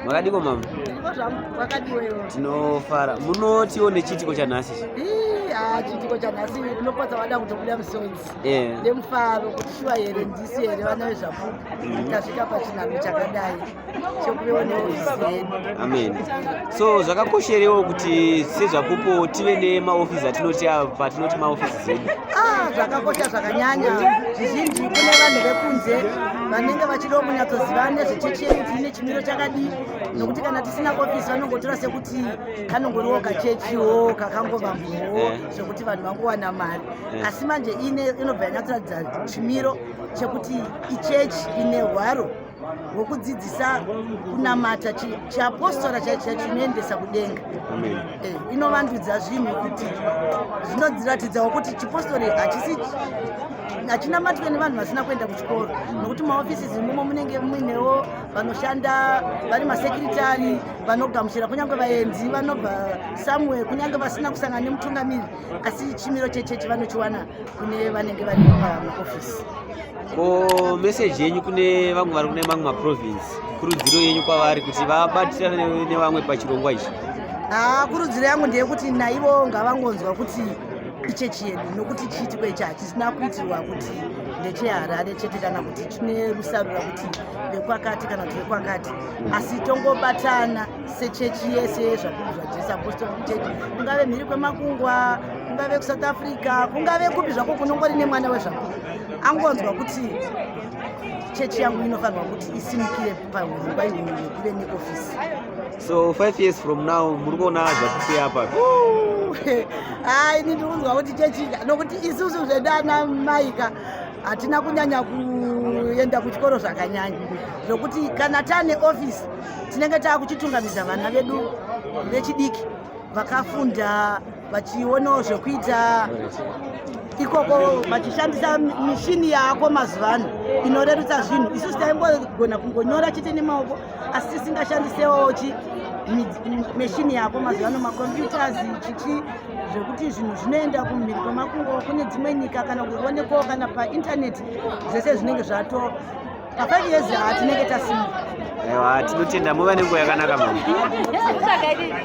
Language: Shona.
Makadiko mama? Wakadiweyo. Tinofara. Munotione chitiko chanhasi. Chitiko chanhasi unopatsa wada kutobuda musodzi. Nemufaro kuti shuwa here ndisi here vana vezvapupu. Tasvika pachinhano chakadai chekuveone ofisi yedu. Amen. So zvakakosherewo kuti sezvapupu tive nemaofisi atinoti apa tinoti maofisi zedu. Zvakakosha zvakanyanya. Zvizhinji kune vanhu vekunze vanenge vachida kunyatsoziva nezvechechi yedu ine chimiro chakadii. Nokuti kana tisina ofisi vanongotora sekuti kanongoriwo kachechiwo kakangobambowo zvekuti vanhu vangowana mari. Asi manje inobva yanyatsoratidza chimiro chekuti ichechi ine hwaro hwekudzidzisa kunamata chiapostora chinoendesa kudenga. Inovandudza zvinhu kuti zvinodziratidzawo kuti chipostori hachinamatwe nevanhu vasina kuenda kuchikoro, nokuti maofisi zimomo munenge muinewo vanoshanda vari masekiritari vanogamuchira kunyange vaenzi vanobva somewhere kunyange vasina kusangana nemutungamiri, asi chimiro chechechi vanochiwana kune vanenge vari pamaofisi. Ko meseji yenyu kune vamwe vari kune mamwe maprovince, kurudziro yenyu kwavari kuti vabatirane nevamwe pachirongwa ichi? Kurudziro yangu ndeyekuti naivo ngavangonzwa kuti ichechi yedu, nokuti chiitiko ichi hachisina kuitirwa kuti ndecheHarare chete kana kuti chine rusarura kuti vekwakati kana kuti vekwakati, asi tongobatana sechechi yese yezvapupu zvaJesu Apostolic Church, kungave mhiri kwemakungwa, kungave kuSouth Africa, kungave kupi zvako kunongori nemwana wezvapupu, angonzwa kuti chechi yangu inofanirwa kuti isimukire pahurongwa ihuru kuve neofisi. So 5 years from now muri kuona zvapupu apa? Ini ndinonzwa kuti chechi nokuti isusu zvedana maika hatina kunyanya kuenda kuchikoro zvakanyanya, zvokuti kana tane ofisi tinenge taakuchitungamidza vana vedu vechidiki vakafunda vachionawo zvekuita ikoko vachishandisa mishini yaako mazuva ano inorerutsa zvinhu. Isusu taimbogona kungonyora chete nemaoko, asi tisingashandisewo meshini yako mazuva ano, macomputers chichi, zvekuti zvinhu zvinoenda kumhiri kwemakungwa kune dzimwe nyika kana kuonekwawo kana paintaneti, zvese zvinenge zvato pa5 years hatinenge tasimuka. Tinotenda muva nenguva yakanaka mama.